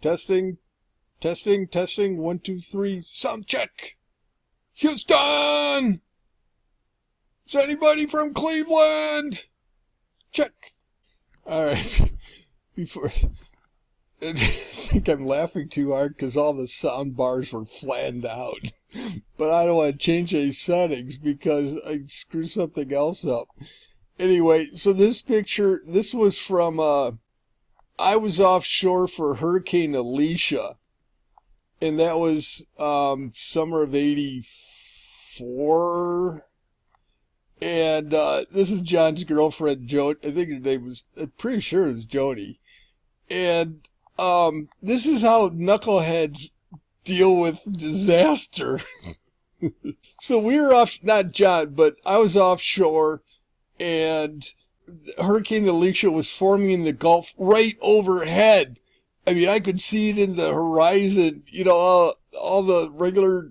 Testing, testing. 1, 2, 3. Sound check. Houston! Is anybody from Cleveland? Check. All right. Before, I think I'm laughing too hard because all the sound bars were flattened out. But I don't want to change any settings because I screw something else up. Anyway, so this picture, this was from, I was offshore for Hurricane Alicia. And that was summer of '84. And this is John's girlfriend, Joan. I think her name was, I'm pretty sure it was Joni. And this is how knuckleheads deal with disaster. So we were off, not John, but I was offshore, and Hurricane Alicia was forming in the Gulf right overhead. I mean, I could see it in the horizon. You know, all the regular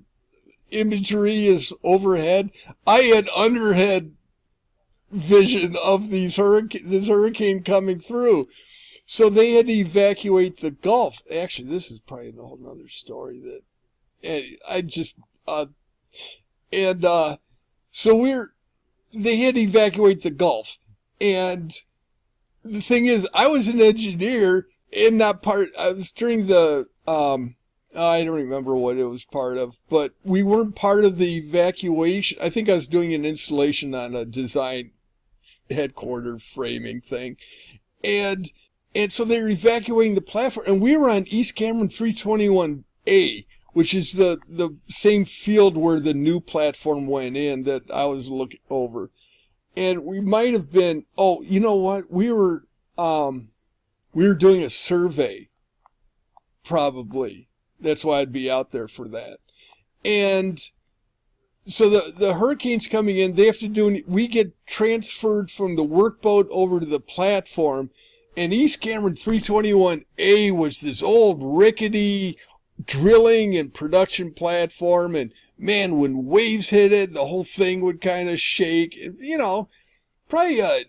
imagery is overhead. I had underhead vision of this hurricane coming through. So they had to evacuate the Gulf. Actually, this is probably a whole other story that so they had to evacuate the Gulf. And the thing is, I was an engineer in that part. I was during the, I don't remember what it was part of, but we weren't part of the evacuation. I think I was doing an installation on a design headquarter framing thing. And so they were evacuating the platform, and we were on East Cameron 321A, which is the same field where the new platform went in that I was looking over. And we might have been, oh, you know what? We were doing a survey, probably. That's why I'd be out there for that. And so the hurricane's coming in, they have to do, we get transferred from the workboat over to the platform. And East Cameron 321A was this old rickety drilling and production platform. And man, when waves hit it, the whole thing would kind of shake. You know, probably a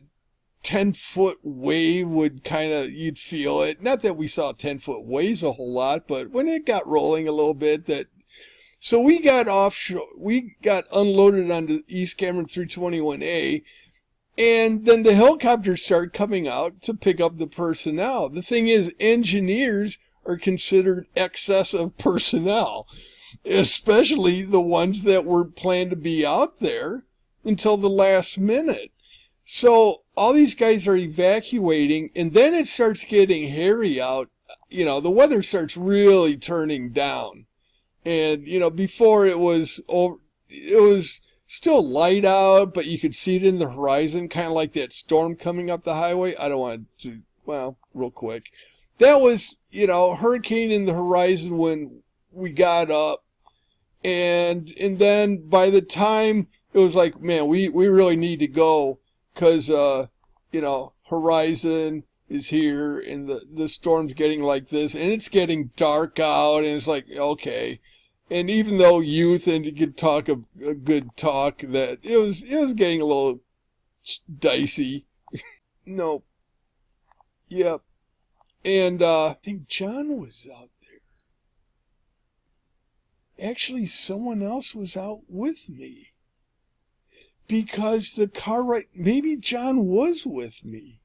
10-foot wave would kind of, you'd feel it. Not that we saw 10-foot waves a whole lot, but when it got rolling a little bit, so we got offshore, we got unloaded onto East Cameron 321A. And then the helicopters start coming out to pick up the personnel. The thing is, engineers are considered excessive personnel, especially the ones that were planned to be out there until the last minute. So all these guys are evacuating, and then it starts getting hairy out. You know, the weather starts really turning down. And, you know, before it was still light out, but you could see it in the horizon, kind of like that storm coming up the highway. I don't want to, well, real quick. That was, you know, hurricane in the horizon when we got up. And then by the time it was like, man, we really need to go because, you know, horizon is here and the storm's getting like this and it's getting dark out and it's like, okay. And even though youth and you could talk a good talk, that it was getting a little dicey. No. Yep. And I think John was out there. Actually, someone else was out with me. Because the car maybe John was with me.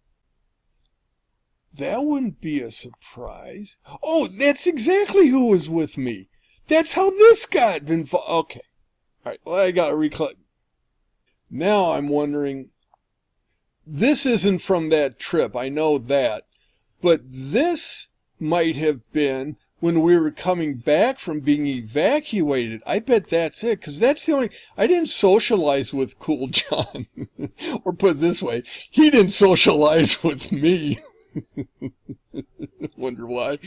That wouldn't be a surprise. Oh, that's exactly who was with me. That's how this got involved. Okay. All right. Well, I got to recall. Now I'm wondering, this isn't from that trip. I know that. But this might have been when we were coming back from being evacuated. I bet that's it. Because that's the only, I didn't socialize with Cool John. Or put it this way, he didn't socialize with me. Wonder why.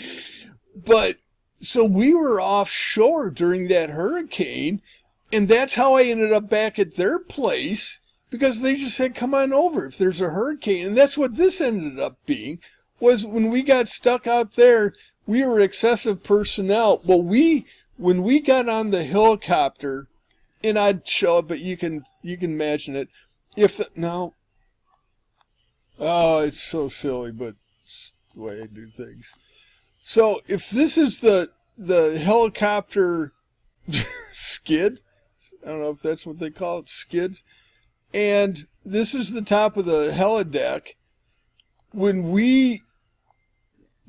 But, so we were offshore during that hurricane, and that's how I ended up back at their place, because they just said, come on over if there's a hurricane. And that's what this ended up being, was when we got stuck out there, we were excessive personnel. Well, when we got on the helicopter, and I'd show it, but you can imagine it. Oh, it's so silly, but it's the way I do things. So if this is the helicopter skid, I don't know if that's what they call it, skids, and this is the top of the helideck. When we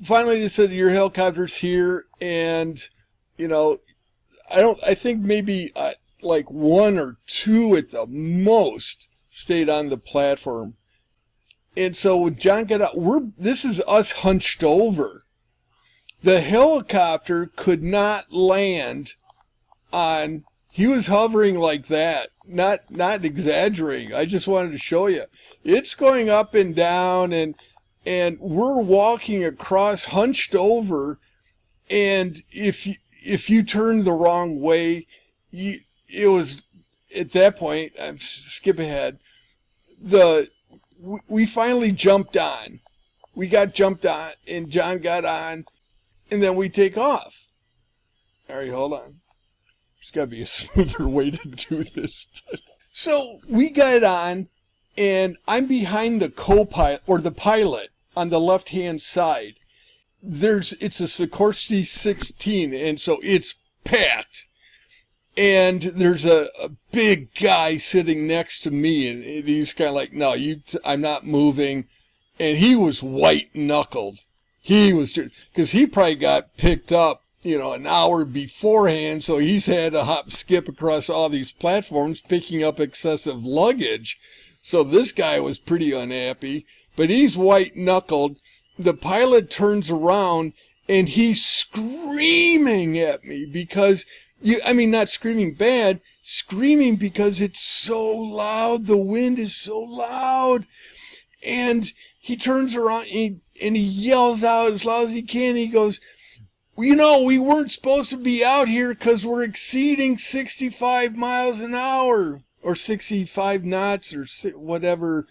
finally they said your helicopter's here, and I think maybe like one or two at the most stayed on the platform. And so when John got out, this is us hunched over. The helicopter could not land on, he was hovering like that, not exaggerating. I just wanted to show you. It's going up and down, and we're walking across hunched over, and if you turned the wrong way, it was, at that point, I'm skip ahead, we finally jumped on. We got jumped on, and John got on, and then we take off. All right, hold on. There's got to be a smoother way to do this. So we got on, and I'm behind the co-pilot, or the pilot, on the left-hand side. It's a Sikorsky 16, and so it's packed. And there's a big guy sitting next to me, and he's kind of like, no, I'm not moving. And he was white-knuckled. He was, because he probably got picked up, an hour beforehand, so he's had to hop, skip across all these platforms, picking up excessive luggage. So this guy was pretty unhappy, but he's white-knuckled. The pilot turns around, and he's screaming at me because... not screaming bad, screaming because it's so loud. The wind is so loud. And he turns around and he yells out as loud as he can. He goes, we weren't supposed to be out here because we're exceeding 65 miles an hour or 65 knots or whatever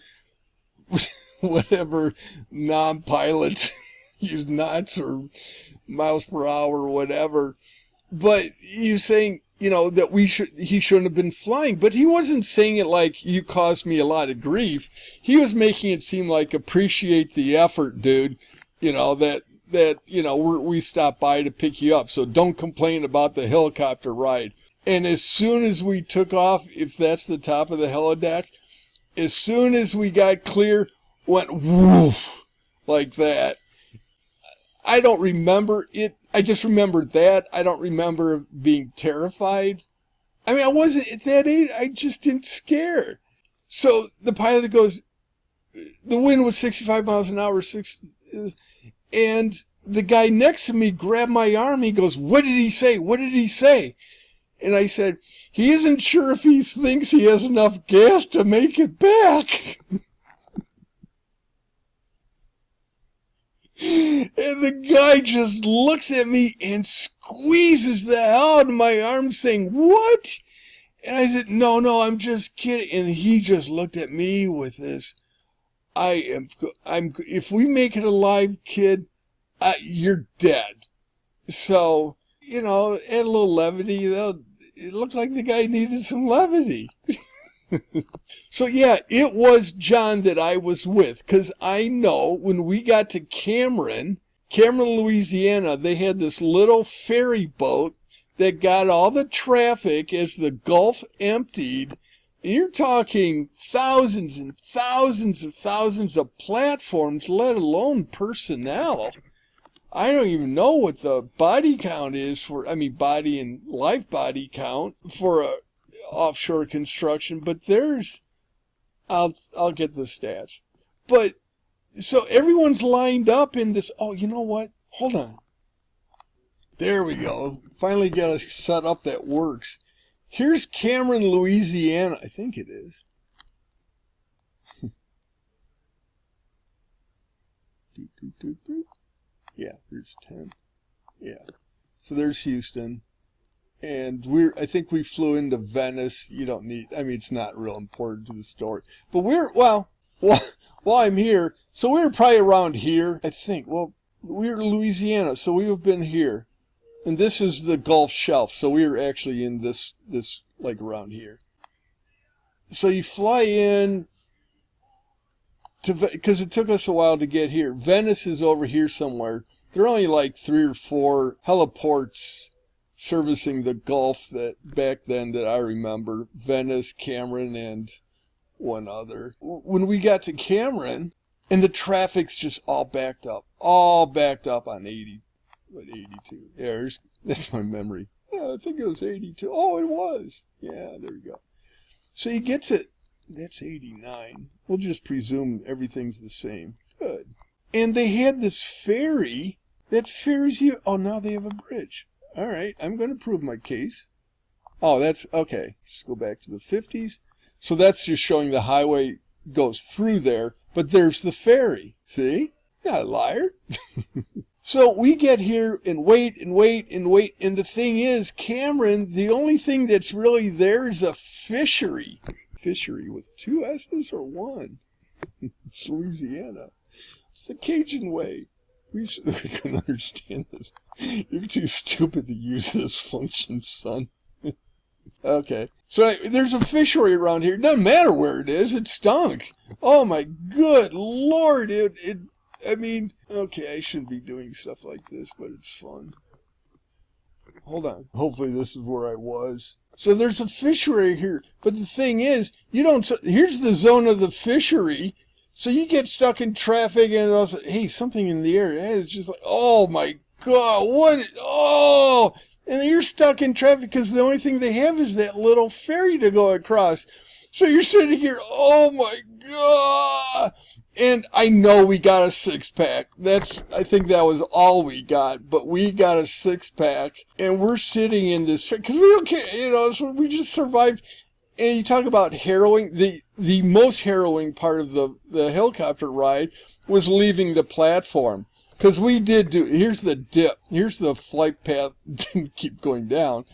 non-pilots use, knots or miles per hour or whatever. But he's saying, that he shouldn't have been flying. But he wasn't saying it like, you caused me a lot of grief. He was making it seem like, appreciate the effort, dude. We stopped by to pick you up. So don't complain about the helicopter ride. And as soon as we took off, if that's the top of the helideck, as soon as we got clear, went woof, like that. I don't remember it. I just remembered that. I don't remember being terrified. I wasn't at that age. I just didn't scare. So the pilot goes, the wind was 65 miles an hour, and the guy next to me grabbed my arm. He goes, what did he say? What did he say? And I said, he isn't sure if he thinks he has enough gas to make it back. And the guy just looks at me and squeezes the hell out of my arm saying, what? And I said, no, I'm just kidding. And he just looked at me with this, if we make it alive, kid, you're dead. So, add a little levity. It looked like the guy needed some levity. So yeah, it was John that I was with, because I know when we got to Cameron, Louisiana, they had this little ferry boat that got all the traffic as the Gulf emptied. And you're talking thousands and thousands of platforms, let alone personnel. I don't even know what the body count is body and life body count for a offshore construction, but I'll get the stats. But so everyone's lined up in this. Oh, you know what? Hold on. There we go. Finally got a setup that works. Here's Cameron, Louisiana. I think it is. Yeah, there's 10. Yeah. So there's Houston. And I think we flew into Venice. You don't need, it's not real important to the story. But while I'm here, so we were probably around here, I think. Well, we were in Louisiana, so we have been here. And this is the Gulf Shelf, so we were actually in this like around here. So you fly in because it took us a while to get here. Venice is over here somewhere. There are only like 3 or 4 heliports servicing the Gulf that back then that I remember. Venice, Cameron, and one other. When we got to Cameron, and the traffic's just all backed up on 82. Yeah, that's my memory. Yeah, I think it was 82. Oh, it was. Yeah, there we go. So he gets it. That's 89. We'll just presume everything's the same. Good. And they had this ferry that ferries you. Oh, now they have a bridge. All right, I'm going to prove my case. Oh, that's okay. Just go back to the 50s. So that's just showing the highway goes through there, but there's the ferry. See? Not a liar. So we get here and wait and wait and wait. And the thing is, Cameron, the only thing that's really there is a fishery. Fishery with 2 S's or 1? It's Louisiana. It's the Cajun way. We can understand this. You're too stupid to use this function, son. Okay. So there's a fishery around here. It doesn't matter where it is. It stunk. Oh my good Lord. I mean, okay, I shouldn't be doing stuff like this, but it's fun. Hold on. Hopefully this is where I was. So there's a fishery here. But the thing is, here's the zone of the fishery. So you get stuck in traffic and also, hey, something in the air. It's just like, oh my God, oh, and you're stuck in traffic because the only thing they have is that little ferry to go across. So you're sitting here, oh my God. And I know we got a 6-pack. I think that was all we got, but we got a 6-pack and we're sitting in this, because we don't care, so we just survived. And you talk about harrowing, the most harrowing part of the helicopter ride was leaving the platform. Because we did here's the dip, here's the flight path, didn't keep going down.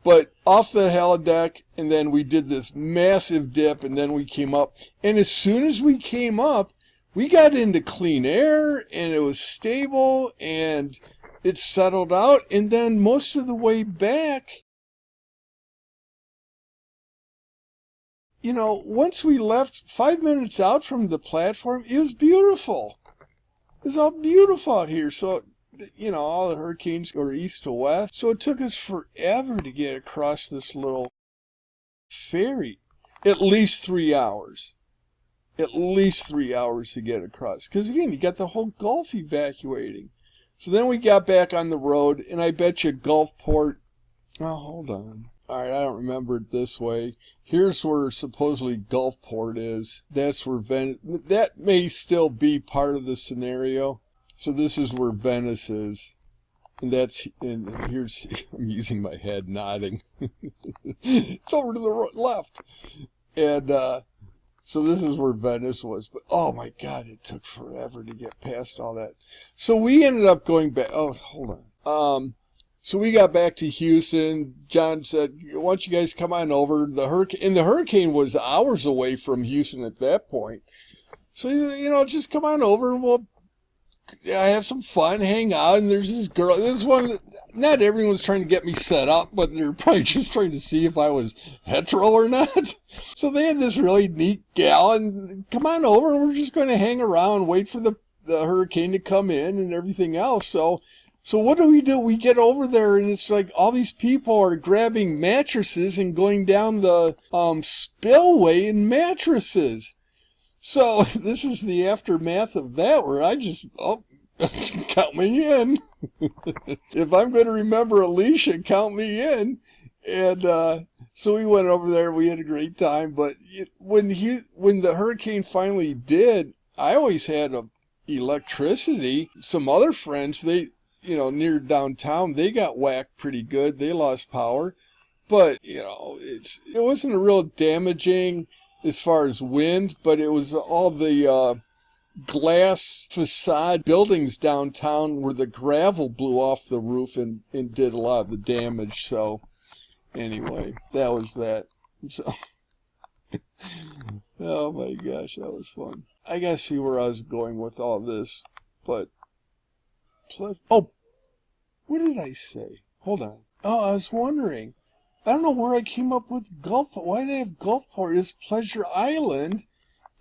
But off the helideck, and then we did this massive dip, and then we came up. And as soon as we came up, we got into clean air, and it was stable, and it settled out. And then most of the way back, once we left 5 minutes out from the platform, it was beautiful. It was all beautiful out here. So, all the hurricanes go east to west. So it took us forever to get across this little ferry. At least 3 hours. At least 3 hours to get across. Because, again, you got the whole Gulf evacuating. So then we got back on the road, and I bet you Gulfport. Oh, hold on. All right, I don't remember it this way. Here's where supposedly Gulfport is. That's where that may still be part of the scenario. So this is where Venice is. And here's, I'm using my head nodding. It's over to the left. And so this is where Venice was. But oh my God, it took forever to get past all that. So we ended up going back. Oh, hold on. So we got back to Houston. John said, why don't you guys come on over? The hurricane was hours away from Houston at that point. So, just come on over and we'll have some fun, hang out. And there's this girl. This one, not everyone was trying to get me set up, but they're probably just trying to see if I was hetero or not. So they had this really neat gal, and come on over, and we're just going to hang around, wait for the hurricane to come in and everything else. So what do? We get over there, and it's like all these people are grabbing mattresses and going down the spillway in mattresses. So this is the aftermath of that, where I just, count me in. If I'm going to remember Alicia, count me in. And so we went over there. We had a great time. But when the hurricane finally did, I always had electricity. Some other friends, near downtown, they got whacked pretty good. They lost power. But, it wasn't a real damaging as far as wind, but it was all the glass facade buildings downtown where the gravel blew off the roof and did a lot of the damage. So, anyway, that was that. So, oh my gosh, that was fun. I gotta see where I was going with all this, but... Oh, what did I say? Hold on. Oh, I was wondering. I don't know where I came up with Gulfport. Why did I have Gulfport? It's Pleasure Island,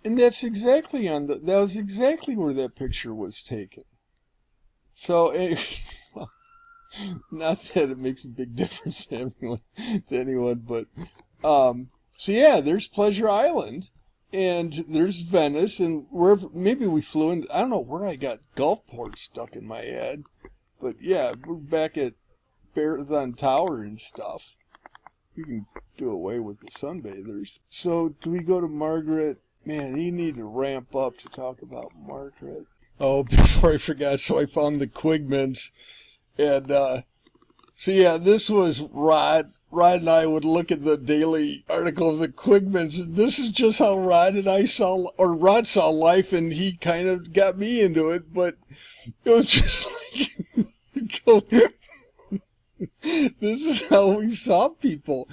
and that's exactly that was exactly where that picture was taken. So, anyway, not that it makes a big difference to anyone, but, so yeah, there's Pleasure Island, and there's Venice, and wherever, maybe we flew in, I don't know where I got Gulfport stuck in my head, but yeah, we're back at Marathon Tower and stuff. We can do away with the sunbathers. So, do we go to Margaret? Man, you need to ramp up to talk about Margaret. Oh, before I forgot, so I found the Quigmans. And, so yeah, this was Rod. Rod and I would look at the daily article of the Quigmans, and this is just how Rod saw life, and he kind of got me into it, but it was just like, this is how we saw people.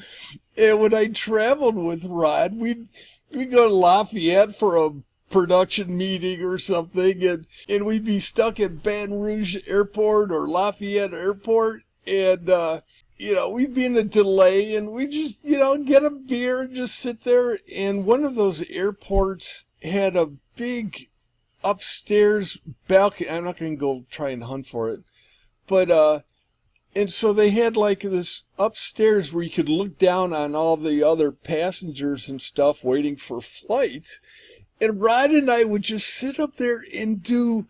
And when I traveled with Rod, we'd go to Lafayette for a production meeting or something, and we'd be stuck at Baton Rouge Airport or Lafayette Airport, and, we'd be in a delay, and we'd just, get a beer and just sit there. And one of those airports had a big upstairs balcony. I'm not going to go try and hunt for it, but, and so they had like this upstairs where you could look down on all the other passengers and stuff waiting for flights. And Rod and I would just sit up there and do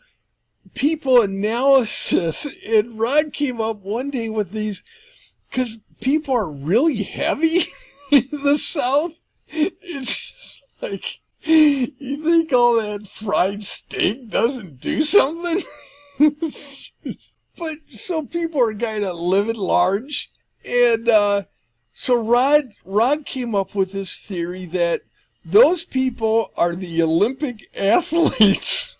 people analysis. And Rod came up one day with these, because people are really heavy in the South. It's just like, you think all that fried steak doesn't do something? But so people are kind of living large. And so Rod came up with this theory that those people are the Olympic athletes.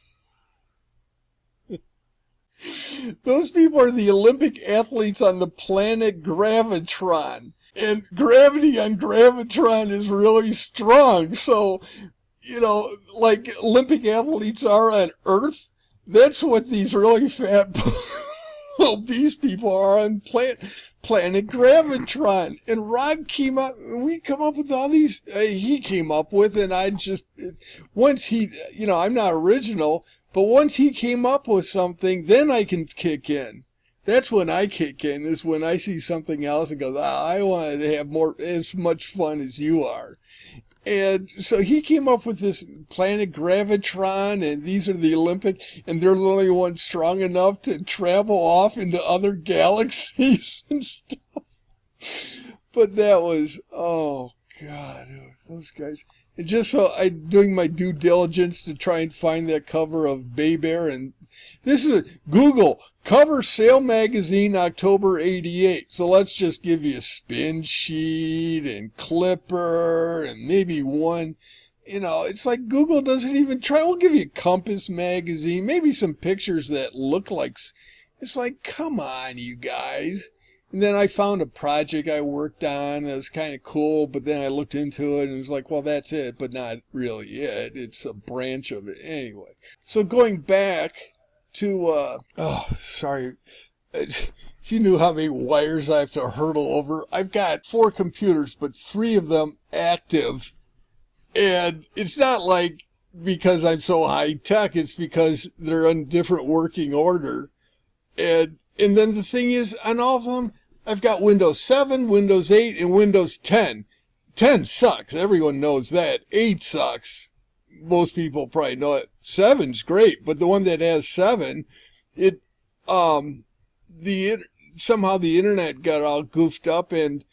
Those people are the Olympic athletes on the planet Gravitron. And gravity on Gravitron is really strong. So, like Olympic athletes are on Earth, that's what these really fat obese people are on planet Gravitron. And Rod came up, we come up with all these, he came up with, and I just, once he, I'm not original, but once he came up with something, then I can kick in. That's when I kick in, is when I see something else and go, I want to have as much fun as you are. And so he came up with this planet Gravitron, and these are the Olympic, and they're the only ones strong enough to travel off into other galaxies and stuff. But that was, oh God, those guys. And just so I'm doing my due diligence to try and find that cover of Bay Bear, and this is Google cover Sail magazine October '88. So let's just give you a spin sheet and clipper and maybe one. It's like Google doesn't even try. We'll give you Compass magazine, maybe some pictures that look like. It's like, come on, you guys. And then I found a project I worked on that was kind of cool, but then I looked into it and it was like, well, that's it, but not really it. It's a branch of it. Anyway, so going back to, sorry, if you knew how many wires I have to hurdle over, I've got 4 computers, but 3 of them active. And it's not like because I'm so high tech, it's because they're in different working order. And then the thing is, on all of them, I've got Windows 7, Windows 8, and Windows 10. 10 sucks. Everyone knows that. 8 sucks. Most people probably know it. 7's great, but the one that has 7, somehow the internet got all goofed up and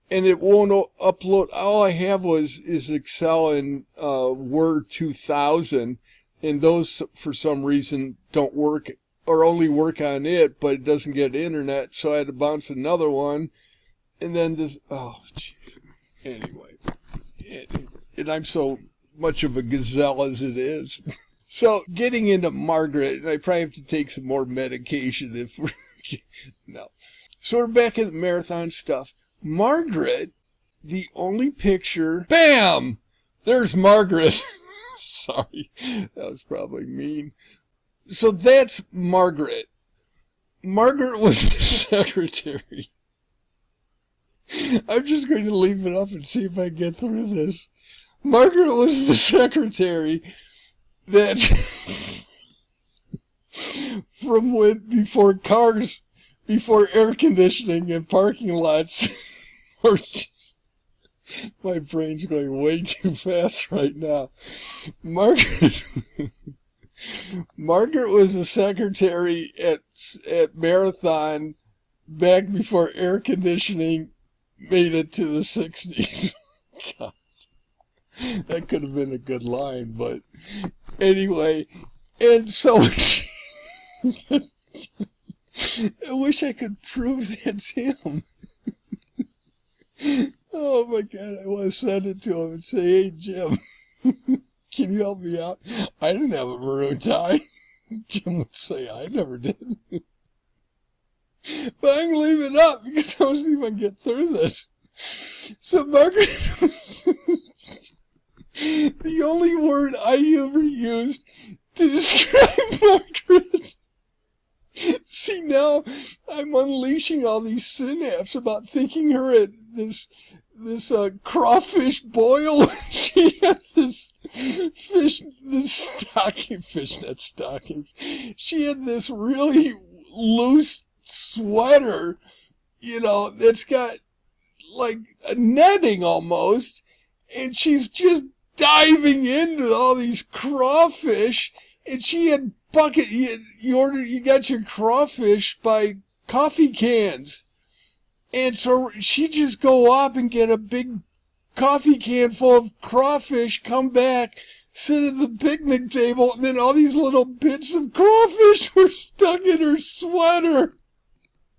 it won't upload. All I have is Excel and Word 2000, and those for some reason don't work or only work on it, but it doesn't get internet, so I had to bounce another one, and then this, oh, jeez. Anyway, and I'm so much of a gazelle as it is. So, getting into Margaret, and I probably have to take some more medication if we're, no. So we're back at the marathon stuff. Margaret, the only picture, bam! There's Margaret. Sorry, that was probably mean. So that's Margaret. Margaret was the secretary. I'm just going to leave it up and see if I get through this. Margaret was the secretary that from when before air conditioning in parking lots. Or my brain's going way too fast right now. Margaret was a secretary at Marathon back before air conditioning made it to the 60s. God, that could have been a good line, but anyway, and so I wish I could prove that's him. Oh my God, I want to send it to him and say, hey Jim, can you help me out? I didn't have a maroon tie. Jim would say, I never did. But I'm going to leave it up because I want to see if I can get through this. So Margaret, the only word I ever used to describe Margaret. See, now I'm unleashing all these synapses about thinking her at this crawfish boil. She had this fishnet stockings. She had this really loose sweater, that's got like a netting almost, and she's just diving into all these crawfish, and she had you got your crawfish by coffee cans. And so she just go up and get a big coffee can full of crawfish, come back, sit at the picnic table, and then all these little bits of crawfish were stuck in her sweater.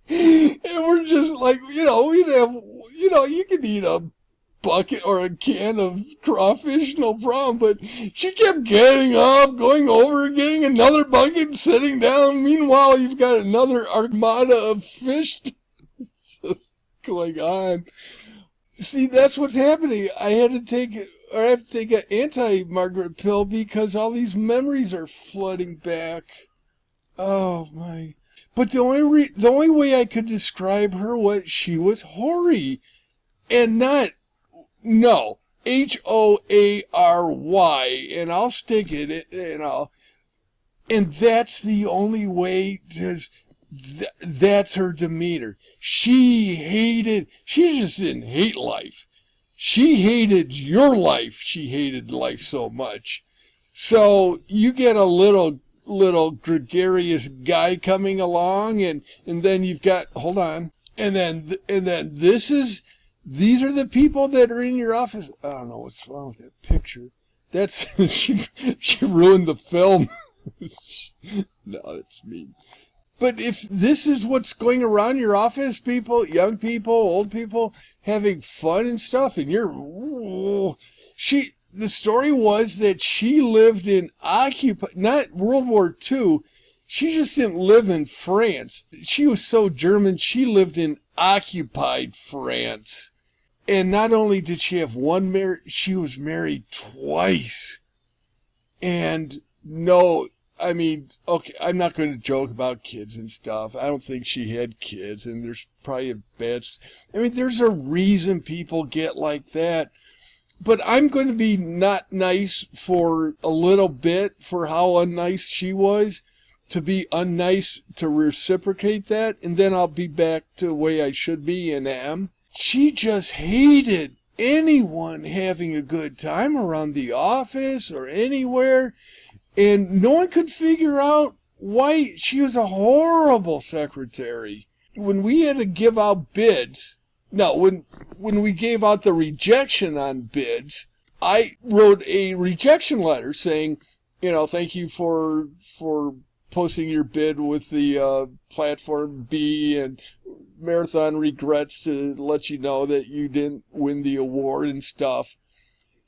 And we're just like, we'd have, you could eat a bucket or a can of crawfish, no problem, but she kept getting up, going over, getting another bucket, and sitting down. Meanwhile, you've got another armada of fish going on. See, that's what's happening. I have to take an anti-Margaret pill because all these memories are flooding back. Oh my. But the only way I could describe her was she was hoary. And no, Hoary, and I'll stick it, and that's the only way, because that's her demeanor. She just didn't hate life. She hated your life. She hated life so much. So you get a little gregarious guy coming along, and then you've got, hold on, and then these are the people that are in your office. I don't know what's wrong with that picture. That's she ruined the film. No, that's mean. But if this is what's going around your office, people, young people, old people, having fun and stuff, and the story was that she lived in not World War II. She just didn't live in France. She was so German, she lived in occupied France. And not only did she have one marriage, she was married twice. And no, I mean, okay, I'm not going to joke about kids and stuff. I don't think she had kids, and there's probably there's a reason people get like that. But I'm going to be not nice for a little bit for how unnice she was, to be unnice to reciprocate that, and then I'll be back to the way I should be and am. She just hated anyone having a good time around the office or anywhere, and no one could figure out why. She was a horrible secretary. When we had to give out bids, when we gave out the rejection on bids, I wrote a rejection letter saying, thank you for posting your bid with the platform B, and Marathon regrets to let you know that you didn't win the award and stuff.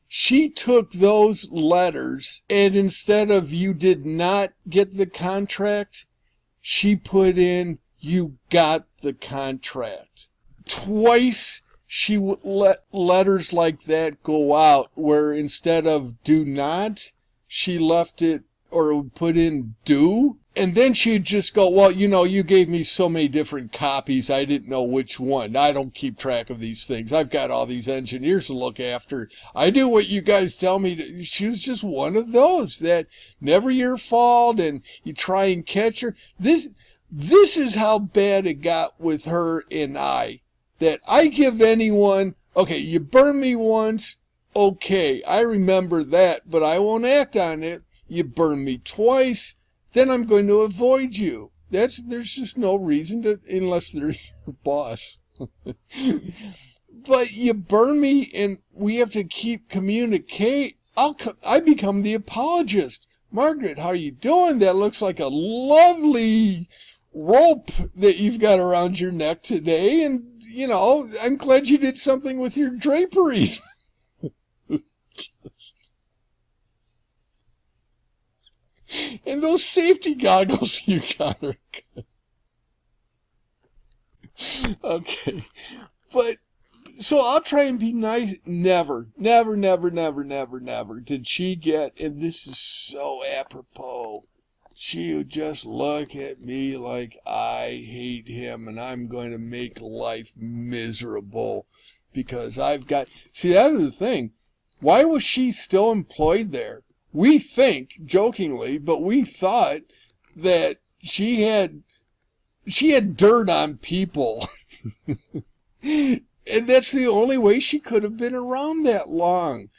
She took those letters, and instead of "you did not get the contract," she put in "you got the contract." Twice she let letters like that go out, where instead of "do not," she left it, or it would put in do. And then she'd just go, well, you gave me so many different copies, I didn't know which one. I don't keep track of these things. I've got all these engineers to look after. I do what you guys tell me to. She was just one of those that never your fault, and you try and catch her. This is how bad it got with her and I. That I give anyone, okay, you burned me once, okay, I remember that, but I won't act on it. You burn me twice, then I'm going to avoid you. There's just no reason to, unless they're your boss. But you burn me and we have to keep communicate. I become the apologist. Margaret, how are you doing? That looks like a lovely rope that you've got around your neck today. And, I'm glad you did something with your draperies. And those safety goggles you got are good. Okay. But, so I'll try and be nice. Never did she get, and this is so apropos, she would just look at me like I hate him and I'm going to make life miserable because I've got, see, that was the thing. Why was she still employed there? We think, jokingly, but we thought that she had dirt on people. And that's the only way she could have been around that long.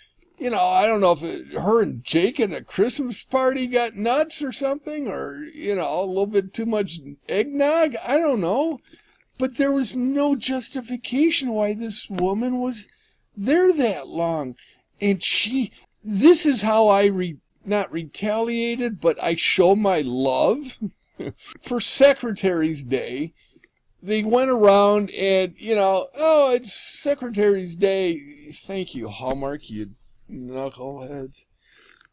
I don't know if her and Jake at a Christmas party got nuts or something, or, a little bit too much eggnog. I don't know. But there was no justification why this woman was there that long. And this is how I not retaliated, but I show my love. For Secretary's Day, they went around and, oh, it's Secretary's Day. Thank you, Hallmark, you knuckleheads.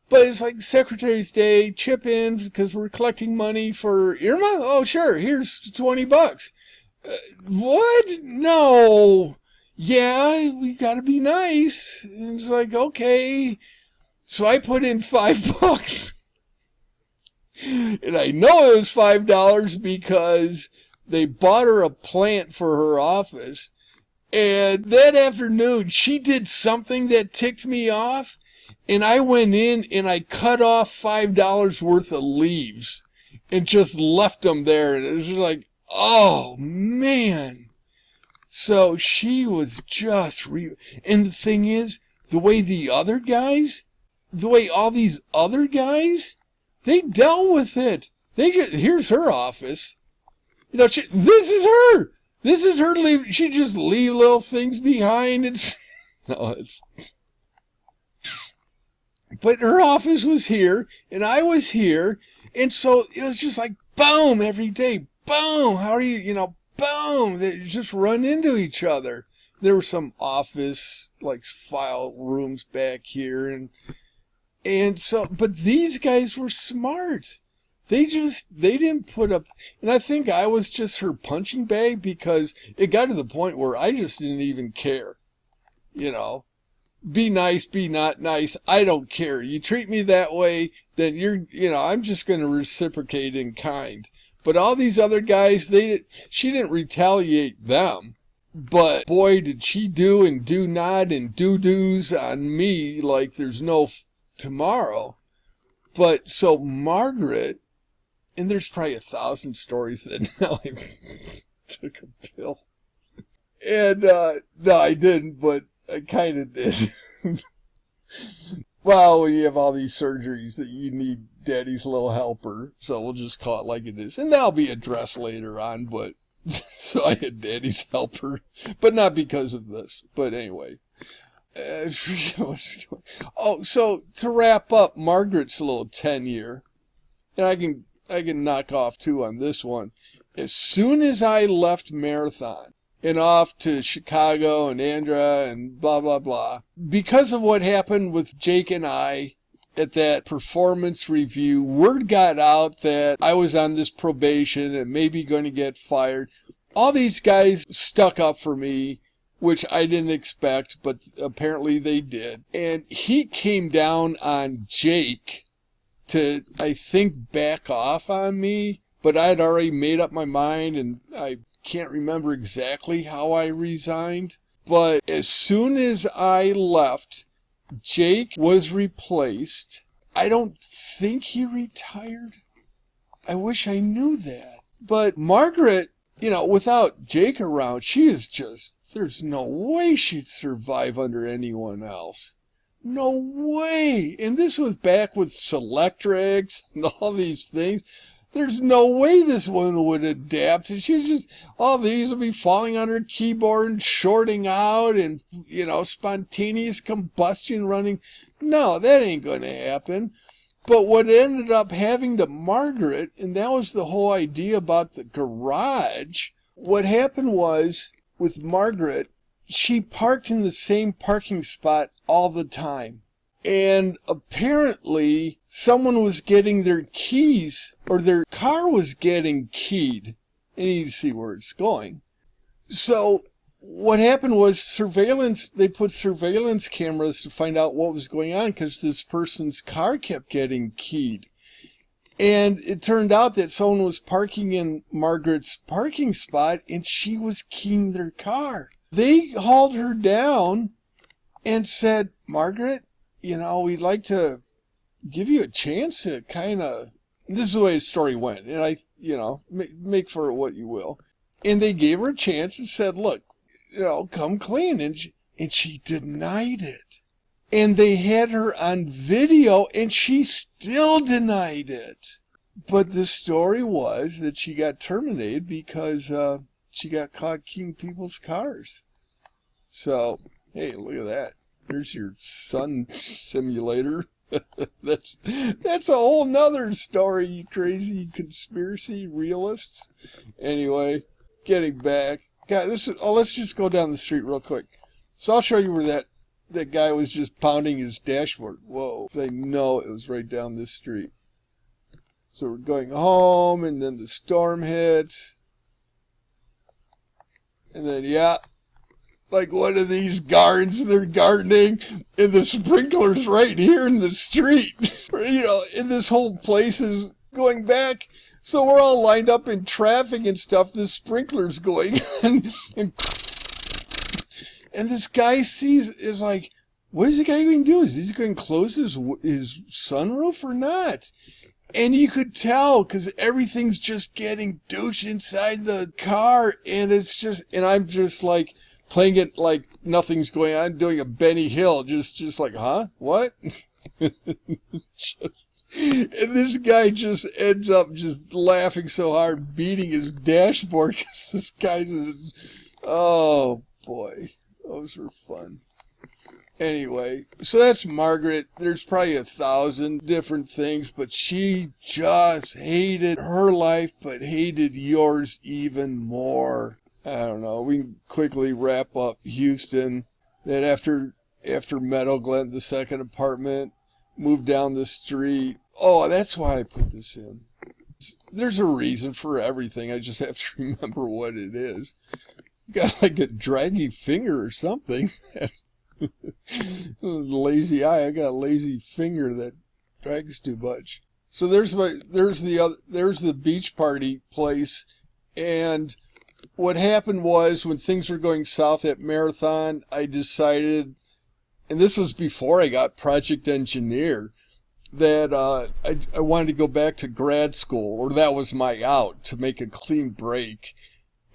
But it's like Secretary's Day, chip in because we're collecting money for Irma? Oh, sure, here's $20. What? No. Yeah, we gotta be nice. And it's like, okay. So I put in $5. And I know it was $5 because they bought her a plant for her office. And that afternoon, she did something that ticked me off. And I went in and I cut off $5 worth of leaves and just left them there. And it was just like, oh, man. So she was just and the thing is, the way all these other guys, they dealt with it. Here's her office. This is her. This is her leave. She just leave little things behind. But her office was here, and I was here, and so it was just like, boom, every day. Boom, how are you, boom. They just run into each other. There were some office, file rooms back here, and so, but these guys were smart. They didn't put up, and I think I was just her punching bag because it got to the point where I just didn't even care. Be nice, be not nice, I don't care. You treat me that way, then I'm just going to reciprocate in kind. But all these other guys, she didn't retaliate them. But boy, did she do and do not and do-dos on me like there's no tomorrow. But so Margaret, and there's probably 1,000 stories that now I took a pill. And, no, I didn't, but I kind of did. Well, when you have all these surgeries that you need daddy's little helper, so we'll just call it like it is. And that'll be addressed later on, but, so I had daddy's helper, but not because of this. But anyway. Oh, so to wrap up Margaret's little tenure, and I can knock off two on this one. As soon as I left Marathon and off to Chicago and Andra and blah, blah, blah, because of what happened with Jake and I at that performance review, word got out that I was on this probation and maybe going to get fired. All these guys stuck up for me, which I didn't expect, but apparently they did. And he came down on Jake to, I think, back off on me, but I'd already made up my mind, and I can't remember exactly how I resigned. But as soon as I left, Jake was replaced. I don't think he retired. I wish I knew that. But Margaret, without Jake around, she is just, there's no way she'd survive under anyone else. No way. And this was back with Selectrix and all these things. There's no way this one would adapt. And she's just, all these will be falling on her keyboard and shorting out and, spontaneous combustion running. No, that ain't going to happen. But what ended up happening to Margaret, and that was the whole idea about the garage, what happened was, with Margaret, she parked in the same parking spot all the time. And apparently, someone was getting their keys, or their car was getting keyed. And you see where it's going. So, what happened was they put surveillance cameras to find out what was going on, because this person's car kept getting keyed. And it turned out that someone was parking in Margaret's parking spot, and she was keying their car. They hauled her down and said, Margaret, we'd like to give you a chance to kind of, this is the way the story went, and make for it what you will. And they gave her a chance and said, look, come clean. And she denied it. And they had her on video, and she still denied it. But the story was that she got terminated because she got caught keying people's cars. So, hey, look at that. There's your sun simulator. That's a whole nother story, you crazy conspiracy realists. Anyway, getting back. God, let's just go down the street real quick. So I'll show you where that guy was just pounding his dashboard. Whoa. So I know it was right down this street. So we're going home, and then the storm hits. And then, yeah, like one of these gardens, they're gardening, and the sprinkler's right here in the street. And this whole place is going back. So we're all lined up in traffic and stuff. The sprinkler's going, and this guy is like, what is the guy going to do? Is he going to close his sunroof or not? And you could tell, because everything's just getting douche inside the car, and I'm just like playing it like nothing's going on, doing a Benny Hill, just like, huh? What? And this guy just ends up just laughing so hard, beating his dashboard, because this guy just, oh boy, those were fun. Anyway, so that's Margaret. There's probably 1,000 different things, but she just hated her life, but hated yours even more. I don't know. We can quickly wrap up Houston. That after Meadow Glen, the second apartment, moved down the street. Oh, that's why I put this in. There's a reason for everything. I just have to remember what it is. Got like a draggy finger or something. Lazy eye. I got a lazy finger that drags too much. So there's the beach party place, and what happened was when things were going south at Marathon, I decided, and this was before I got project engineer, that I wanted to go back to grad school, or that was my out, to make a clean break.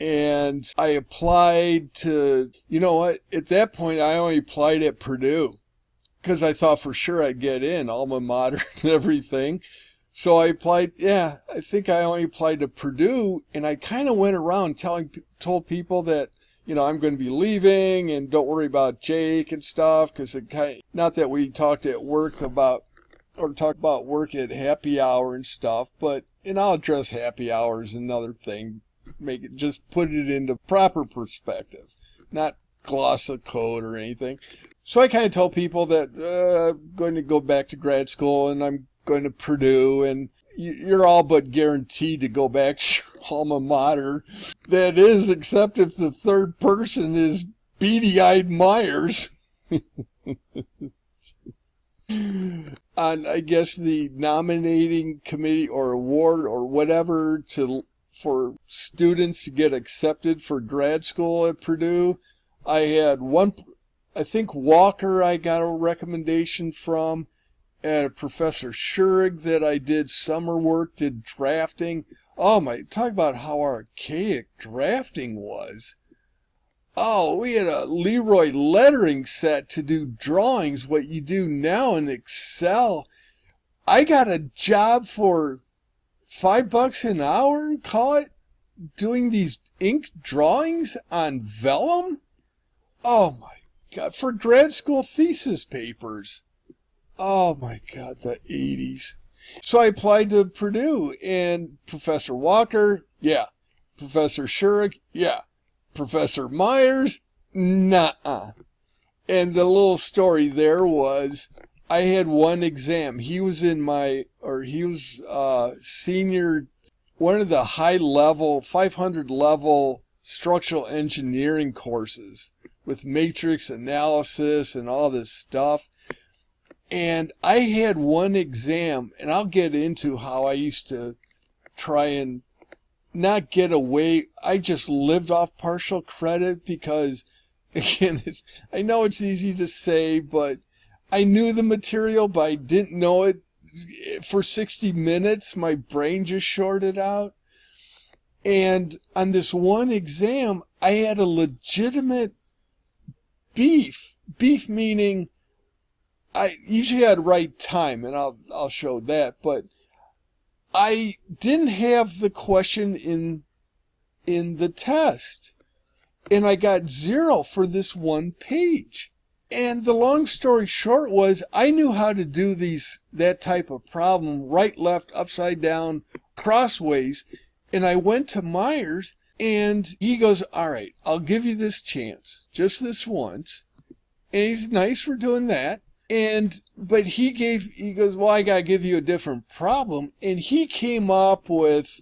And I applied to, you know what, at that point I only applied at Purdue, because I thought for sure I'd get in, alma mater and everything. So I applied, I think I only applied to Purdue, and I kind of went around told people that, I'm going to be leaving, and don't worry about Jake and stuff, because not that we talked at work about work at happy hour and stuff, and I'll address happy hour as another thing. Just put it into proper perspective, not gloss a code or anything. So I kind of told people that I'm going to go back to grad school, and I'm going to Purdue, and you're all but guaranteed to go back to your alma mater. That is, except if the third person is beady-eyed Myers. on, I guess, the nominating committee or award or whatever for students to get accepted for grad school at Purdue. I had one, I think Walker I got a recommendation from, and Professor Schurig that I did summer work, did drafting. Oh my, talk about how archaic drafting was. Oh, we had a Leroy lettering set to do drawings, what you do now in Excel. I got a job for $5 an hour, call it, doing these ink drawings on vellum. Oh my God, for grad school thesis papers. Oh my God, the 80s. So I applied to Purdue, and Professor Walker, yeah. Professor Schurig, yeah. Professor Myers, nuh-uh. And the little story there was, I had one exam. He was senior, one of the high level, 500 level structural engineering courses with matrix analysis and all this stuff. And I had one exam, and I'll get into how I used to try and not get away. I just lived off partial credit because, again, I know it's easy to say, but I knew the material, but I didn't know it. For 60 minutes, my brain just shorted out. And on this one exam, I had a legitimate beef. Beef meaning I usually had right time, and I'll show that, but I didn't have the question in the test, and I got 0 for this one page. And the long story short was, I knew how to do that type of problem, right, left, upside down, crossways, and I went to Myers, and he goes, all right, I'll give you this chance, just this once, and he's nice for doing that. But he goes, well, I gotta give you a different problem. And he came up with,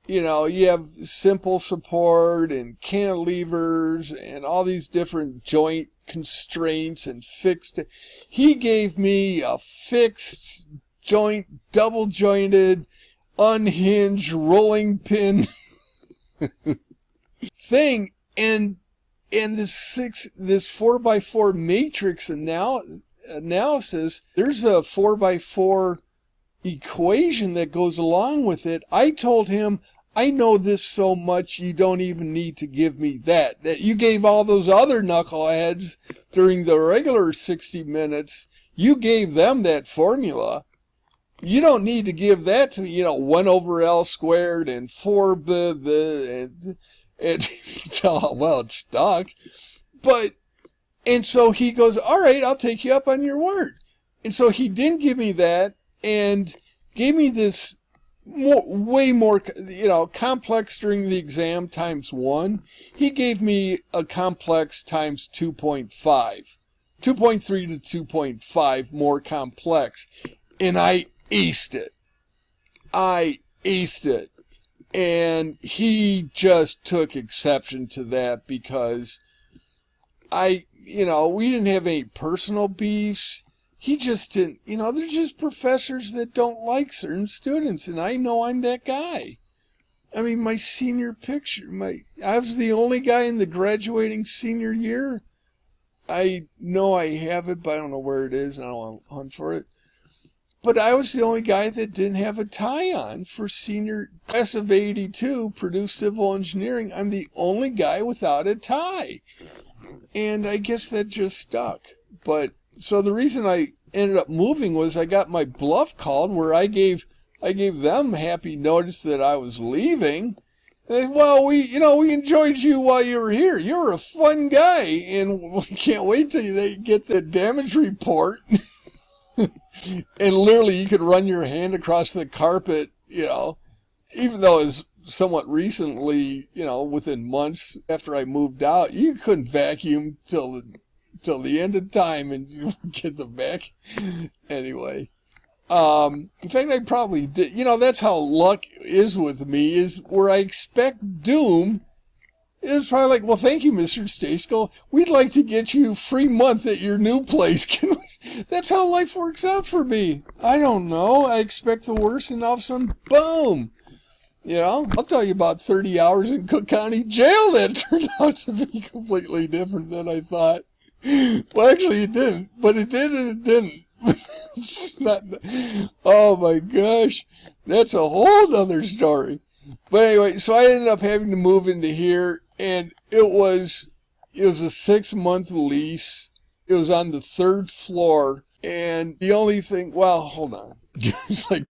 you have simple support and cantilevers and all these different joint constraints and fixed. He gave me a fixed joint, double jointed, unhinged, rolling pin thing. And this 4x4 matrix analysis, there's a 4x4 equation that goes along with it. I told him, I know this so much you don't even need to give me that you gave all those other knuckleheads during the regular 60 minutes. You gave them that formula. You don't need to give that to me, 1 over L squared and 4 and well, it's stuck. And so he goes, all right, I'll take you up on your word. And so he didn't give me that and gave me this way more, complex during the exam times 1. He gave me a complex times 2.5. 2.3 to 2.5 more complex. And I aced it. And he just took exception to that because we didn't have any personal beefs. He just didn't, they're just professors that don't like certain students, and I know I'm that guy. I mean, my senior picture, I was the only guy in the graduating senior year. I know I have it, but I don't know where it is, and I don't want to hunt for it. But I was the only guy that didn't have a tie on for senior class of 82, Purdue Civil Engineering. I'm the only guy without a tie. And I guess that just stuck. But so the reason I ended up moving was I got my bluff called where I gave them happy notice that I was leaving. And they, well, we enjoyed you while you were here. You were a fun guy, and we can't wait till they get the damage report. And literally you could run your hand across the carpet, even though it's somewhat recently, within months after I moved out, you couldn't vacuum till the end of time and you get the vac. Anyway, in fact, I probably did. That's how luck is with me, is where I expect doom It was probably like, well, thank you, Mr. Stasko. We'd like to get you a free month at your new place. Can we? That's how life works out for me. I don't know. I expect the worst, and all of a sudden, boom. You know, I'll tell you about 30 hours in Cook County Jail that turned out to be completely different than I thought. Well, actually, it didn't. But it did and it didn't. Not, oh, my gosh. That's a whole nother story. But anyway, so I ended up having to move into here, and it was a 6-month lease. It was on the 3rd floor, and the only thing, well, hold on. It's like